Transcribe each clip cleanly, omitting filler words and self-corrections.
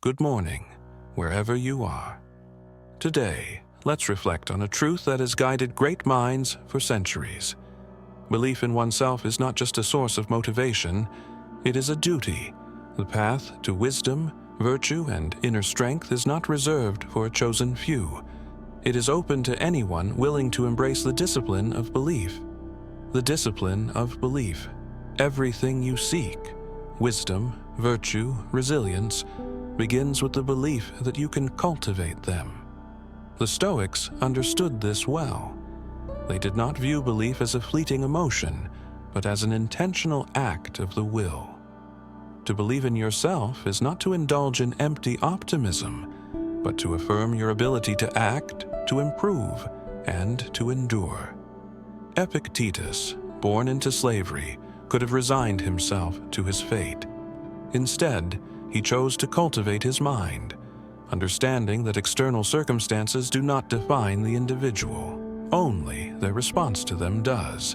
Good morning, wherever you are. Today, let's reflect on a truth that has guided great minds for centuries. Belief in oneself is not just a source of motivation, it is a duty. The path to wisdom, virtue, and inner strength is not reserved for a chosen few. It is open to anyone willing to embrace the discipline of belief. The discipline of belief. Everything you seek, wisdom, virtue, resilience, begins with the belief that you can cultivate them. The Stoics understood this well. They did not view belief as a fleeting emotion, but as an intentional act of the will. To believe in yourself is not to indulge in empty optimism, but to affirm your ability to act, to improve, and to endure. Epictetus, born into slavery, could have resigned himself to his fate. Instead, he chose to cultivate his mind, understanding that external circumstances do not define the individual, only their response to them does.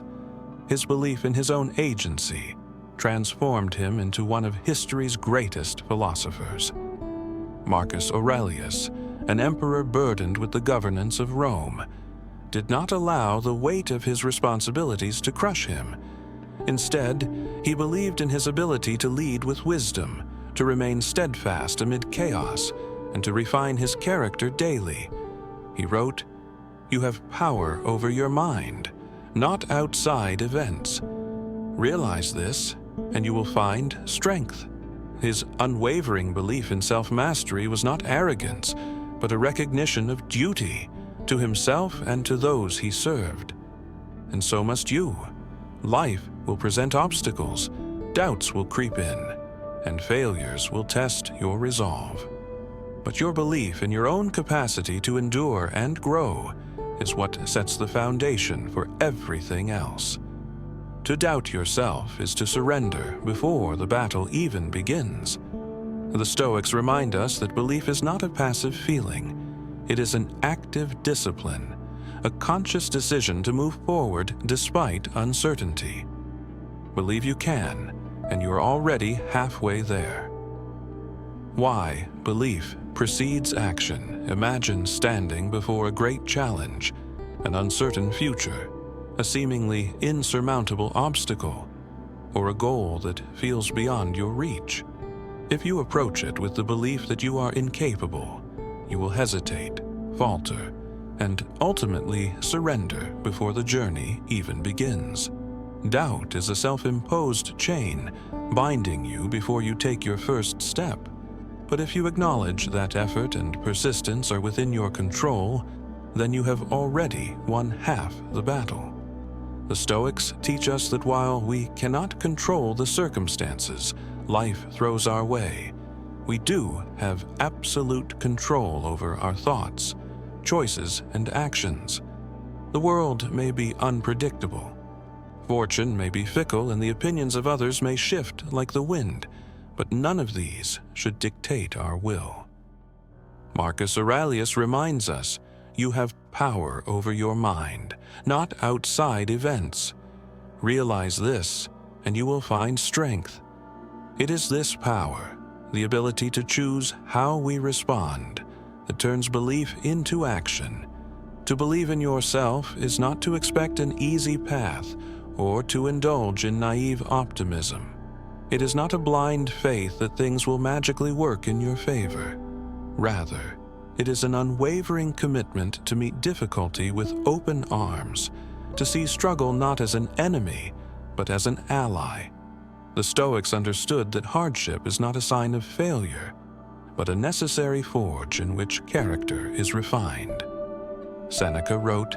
His belief in his own agency transformed him into one of history's greatest philosophers. Marcus Aurelius, an emperor burdened with the governance of Rome, did not allow the weight of his responsibilities to crush him. Instead, he believed in his ability to lead with wisdom, to remain steadfast amid chaos, and to refine his character daily. He wrote, "You have power over your mind, not outside events. Realize this, and you will find strength." His unwavering belief in self-mastery was not arrogance, but a recognition of duty to himself and to those he served. And so must you. Life will present obstacles, doubts will creep in, and failures will test your resolve. But your belief in your own capacity to endure and grow is what sets the foundation for everything else. To doubt yourself is to surrender before the battle even begins. The Stoics remind us that belief is not a passive feeling. It is an active discipline, a conscious decision to move forward despite uncertainty. Believe you can, and you are already halfway there. Why belief precedes action. Imagine standing before a great challenge, an uncertain future, a seemingly insurmountable obstacle, or a goal that feels beyond your reach. If you approach it with the belief that you are incapable, you will hesitate, falter, and ultimately surrender before the journey even begins. Doubt is a self-imposed chain, binding you before you take your first step. But if you acknowledge that effort and persistence are within your control, then you have already won half the battle. The Stoics teach us that while we cannot control the circumstances life throws our way, we do have absolute control over our thoughts, choices, and actions. The world may be unpredictable. Fortune may be fickle, and the opinions of others may shift like the wind, but none of these should dictate our will. Marcus Aurelius reminds us, you have power over your mind, not outside events. Realize this, and you will find strength. It is this power, the ability to choose how we respond, that turns belief into action. To believe in yourself is not to expect an easy path or to indulge in naive optimism. It is not a blind faith that things will magically work in your favor. Rather, it is an unwavering commitment to meet difficulty with open arms, to see struggle not as an enemy, but as an ally. The Stoics understood that hardship is not a sign of failure, but a necessary forge in which character is refined. Seneca wrote,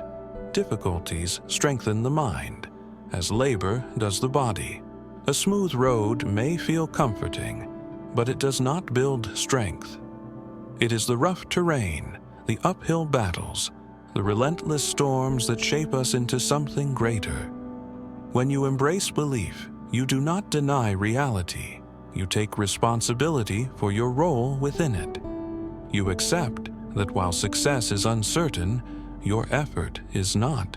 "Difficulties strengthen the mind, as labor does the body. A smooth road may feel comforting, but it does not build strength. It is the rough terrain, the uphill battles, the relentless storms that shape us into something greater. When you embrace belief, you do not deny reality. You take responsibility for your role within it. You accept that while success is uncertain, your effort is not.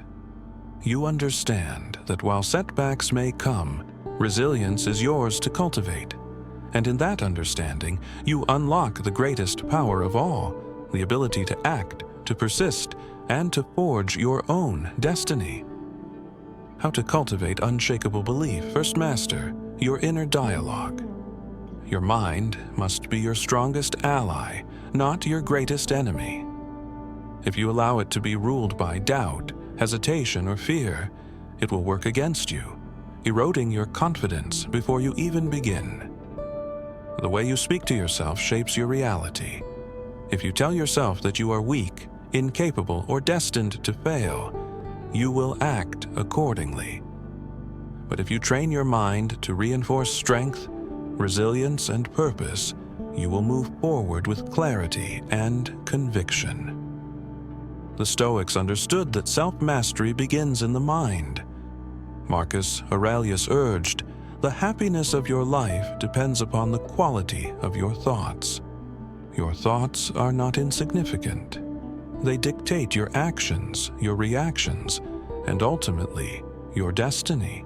You understand that while setbacks may come, resilience is yours to cultivate. And in that understanding, you unlock the greatest power of all, the ability to act, to persist, and to forge your own destiny. How to cultivate unshakable belief. First master your inner dialogue. Your mind must be your strongest ally, not your greatest enemy. If you allow it to be ruled by doubt, hesitation, or fear, it will work against you, eroding your confidence before you even begin. The way you speak to yourself shapes your reality. If you tell yourself that you are weak, incapable, or destined to fail, you will act accordingly. But if you train your mind to reinforce strength, resilience, and purpose, you will move forward with clarity and conviction. The Stoics understood that self-mastery begins in the mind. Marcus Aurelius urged, "The happiness of your life depends upon the quality of your thoughts." Your thoughts are not insignificant. They dictate your actions, your reactions, and ultimately, your destiny.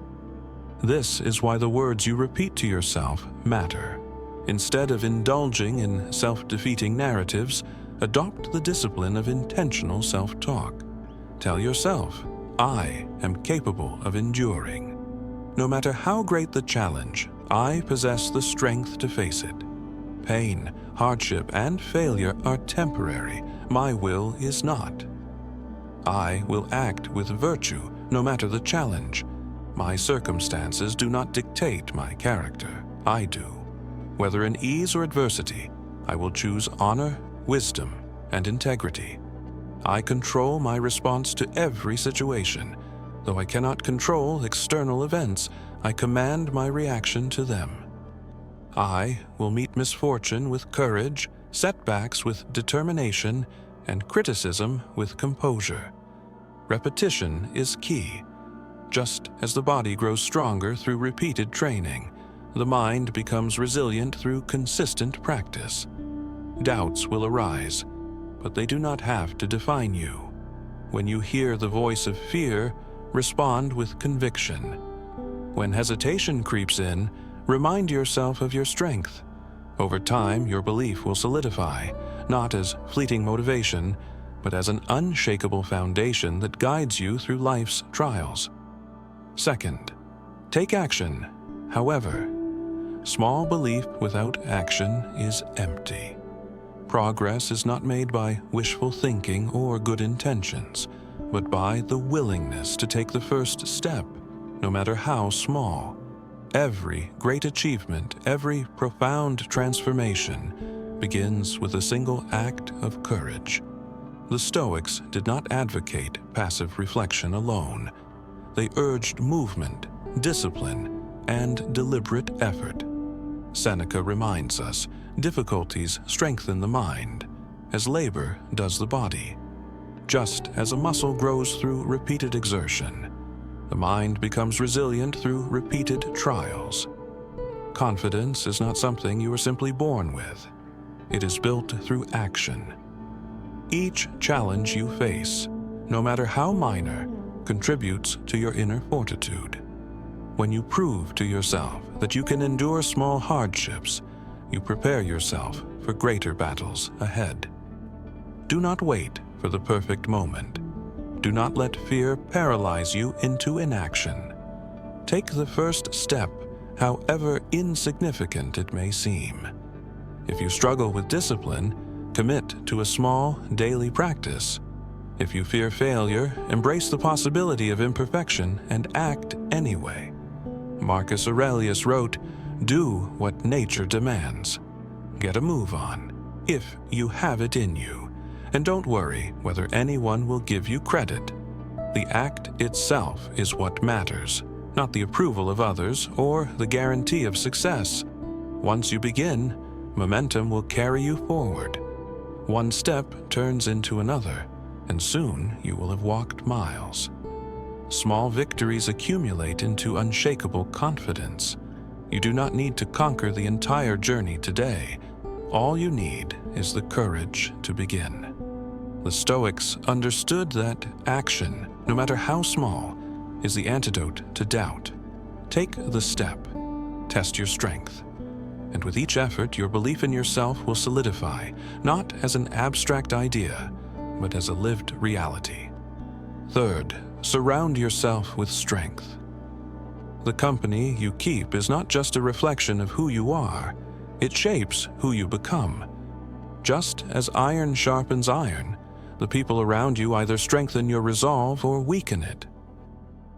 This is why the words you repeat to yourself matter. Instead of indulging in self-defeating narratives, adopt the discipline of intentional self-talk. Tell yourself, "I am capable of enduring. No matter how great the challenge, I possess the strength to face it. Pain, hardship, and failure are temporary. My will is not. I will act with virtue, no matter the challenge. My circumstances do not dictate my character. I do. Whether in ease or adversity, I will choose honor, wisdom, and integrity. I control my response to every situation. Though I cannot control external events, I command my reaction to them. I will meet misfortune with courage, setbacks with determination, and criticism with composure. Repetition is key. Just as the body grows stronger through repeated training, the mind becomes resilient through consistent practice. Doubts will arise, but they do not have to define you. When you hear the voice of fear, respond with conviction. When hesitation creeps in, remind yourself of your strength. Over time, your belief will solidify, not as fleeting motivation, but as an unshakable foundation that guides you through life's trials. Second, take action. However, small belief without action is empty. Progress is not made by wishful thinking or good intentions, but by the willingness to take the first step, no matter how small. Every great achievement, every profound transformation begins with a single act of courage. The Stoics did not advocate passive reflection alone. They urged movement, discipline, and deliberate effort. Seneca reminds us, difficulties strengthen the mind, as labor does the body. Just as a muscle grows through repeated exertion, the mind becomes resilient through repeated trials. Confidence is not something you are simply born with. It is built through action. Each challenge you face, no matter how minor, contributes to your inner fortitude. When you prove to yourself that you can endure small hardships, you prepare yourself for greater battles ahead. Do not wait for the perfect moment. Do not let fear paralyze you into inaction. Take the first step, however insignificant it may seem. If you struggle with discipline, commit to a small daily practice. If you fear failure, embrace the possibility of imperfection and act anyway. Marcus Aurelius wrote, "Do what nature demands. Get a move on, if you have it in you, and don't worry whether anyone will give you credit. The act itself is what matters, not the approval of others or the guarantee of success. Once you begin, momentum will carry you forward. One step turns into another, and soon you will have walked miles." Small victories accumulate into unshakable confidence. You do not need to conquer the entire journey today. All you need is the courage to begin. The Stoics understood that action, no matter how small, is the antidote to doubt. Take the step, test your strength, and with each effort your belief in yourself will solidify, not as an abstract idea, but as a lived reality. Third, surround yourself with strength. The company you keep is not just a reflection of who you are, it shapes who you become. Just as iron sharpens iron, the people around you either strengthen your resolve or weaken it.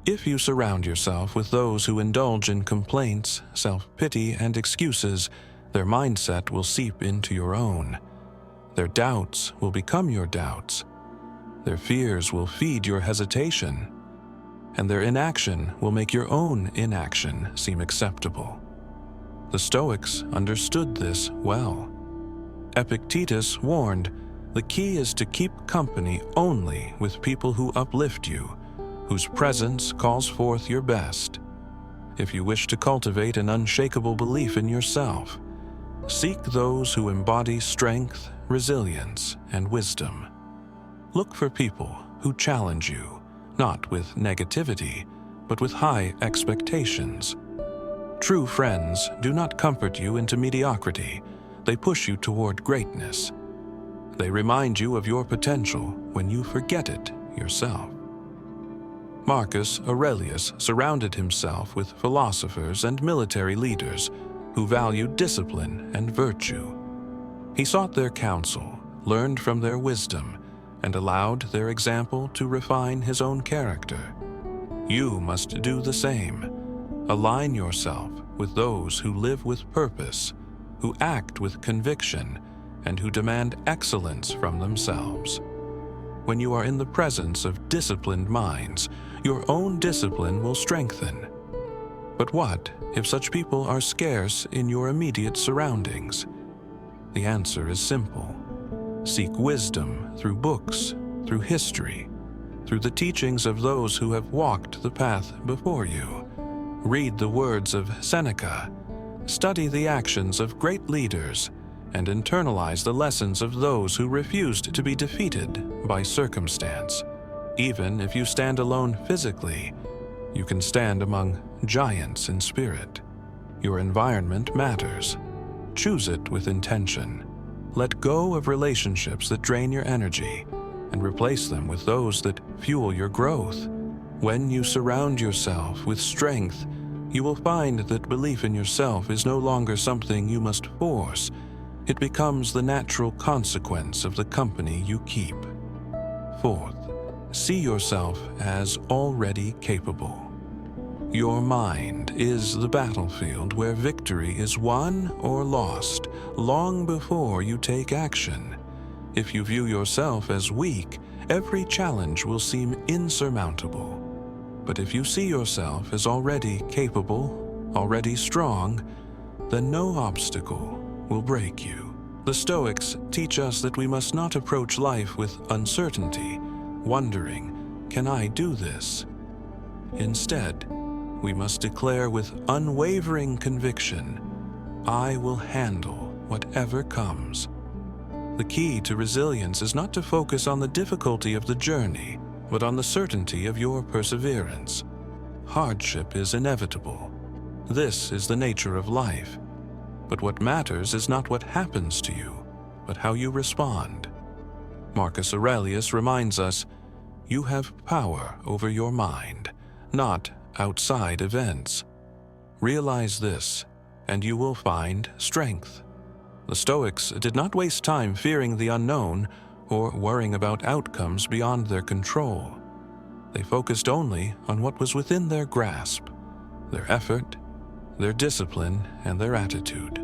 If you surround yourself with those who indulge in complaints, self-pity, and excuses, their mindset will seep into your own. Their doubts will become your doubts. Their fears will feed your hesitation, and their inaction will make your own inaction seem acceptable. The Stoics understood this well. Epictetus warned, "The key is to keep company only with people who uplift you, whose presence calls forth your best. If you wish to cultivate an unshakable belief in yourself, seek those who embody strength, resilience, and wisdom. Look for people who challenge you, not with negativity, but with high expectations. True friends do not comfort you into mediocrity, they push you toward greatness. They remind you of your potential when you forget it yourself." Marcus Aurelius surrounded himself with philosophers and military leaders who valued discipline and virtue. He sought their counsel, learned from their wisdom, and allowed their example to refine his own character. You must do the same. Align yourself with those who live with purpose, who act with conviction, and who demand excellence from themselves. When you are in the presence of disciplined minds, your own discipline will strengthen. But what if such people are scarce in your immediate surroundings? The answer is simple. Seek wisdom through books, through history, through the teachings of those who have walked the path before you. Read the words of Seneca, study the actions of great leaders, and internalize the lessons of those who refused to be defeated by circumstance. Even if you stand alone physically, you can stand among giants in spirit. Your environment matters. Choose it with intention. Let go of relationships that drain your energy and replace them with those that fuel your growth. When you surround yourself with strength, you will find that belief in yourself is no longer something you must force. It becomes the natural consequence of the company you keep. Fourth, see yourself as already capable. Your mind is the battlefield where victory is won or lost long before you take action. If you view yourself as weak, every challenge will seem insurmountable. But if you see yourself as already capable, already strong, then no obstacle will break you. The Stoics teach us that we must not approach life with uncertainty, wondering, "Can I do this?" Instead, we must declare with unwavering conviction, "I will handle whatever comes." The key to resilience is not to focus on the difficulty of the journey, but on the certainty of your perseverance. Hardship is inevitable. This is the nature of life. But what matters is not what happens to you, but how you respond. Marcus Aurelius reminds us, "You have power over your mind, not outside events." Realize this, and you will find strength. The Stoics did not waste time fearing the unknown or worrying about outcomes beyond their control. They focused only on what was within their grasp, their effort, their discipline, and their attitude.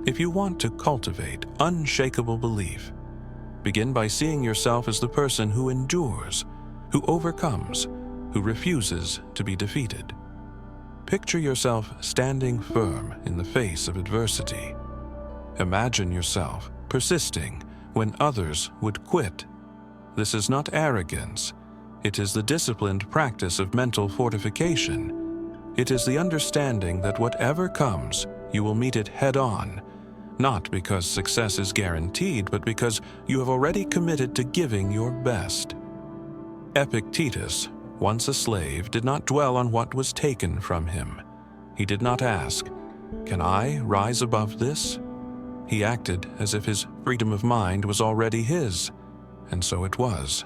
If you want to cultivate unshakable belief, begin by seeing yourself as the person who endures, who overcomes, who refuses to be defeated. Picture yourself standing firm in the face of adversity. Imagine yourself persisting when others would quit. This is not arrogance. It is the disciplined practice of mental fortification. It is the understanding that whatever comes, you will meet it head-on, not because success is guaranteed, but because you have already committed to giving your best. Epictetus, once a slave, did not dwell on what was taken from him. He did not ask, Can I rise above this? He acted as if his freedom of mind was already his, and so it was.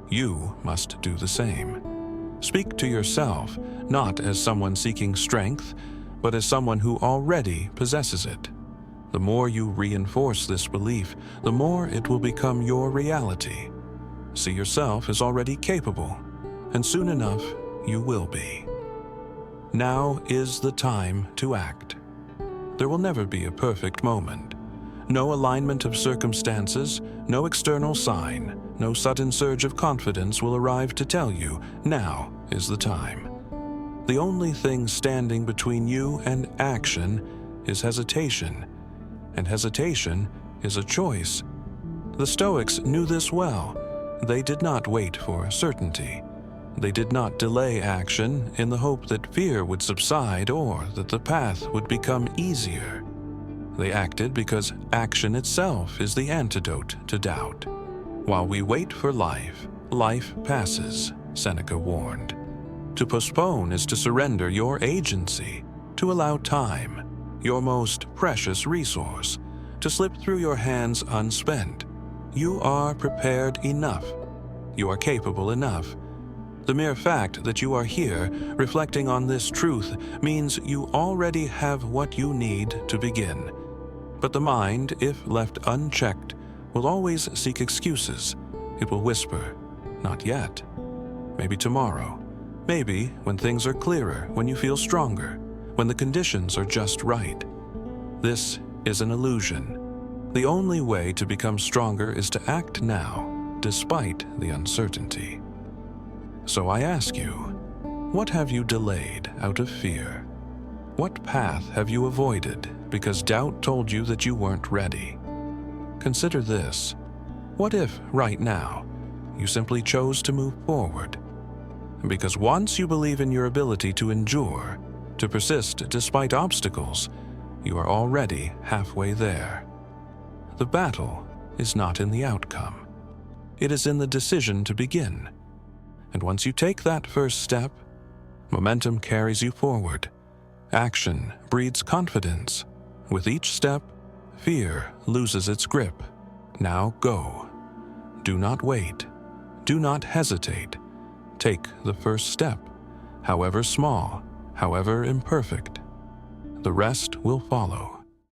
You must do the same. Speak to yourself, not as someone seeking strength, but as someone who already possesses it. The more you reinforce this belief, the more it will become your reality. See yourself as already capable, and soon enough you will be. Now is the time to act. There will never be a perfect moment. No alignment of circumstances, no external sign, no sudden surge of confidence will arrive to tell you, now is the time. The only thing standing between you and action is hesitation, and hesitation is a choice. The Stoics knew this well. They did not wait for certainty. They did not delay action in the hope that fear would subside or that the path would become easier. They acted because action itself is the antidote to doubt. While we wait for life, life passes, Seneca warned. To postpone is to surrender your agency, to allow time, your most precious resource, to slip through your hands unspent. You are prepared enough. You are capable enough. The mere fact that you are here, reflecting on this truth, means you already have what you need to begin. But the mind, if left unchecked, will always seek excuses. It will whisper, "Not yet. Maybe tomorrow. Maybe when things are clearer, when you feel stronger, when the conditions are just right." This is an illusion. The only way to become stronger is to act now, despite the uncertainty. So I ask you, what have you delayed out of fear? What path have you avoided because doubt told you that you weren't ready? Consider this. What if, right now, you simply chose to move forward? Because once you believe in your ability to endure, to persist despite obstacles, you are already halfway there. The battle is not in the outcome. It is in the decision to begin. And once you take that first step, momentum carries you forward. Action breeds confidence. With each step, fear loses its grip. Now go. Do not wait. Do not hesitate. Take the first step, however small, however imperfect. The rest will follow.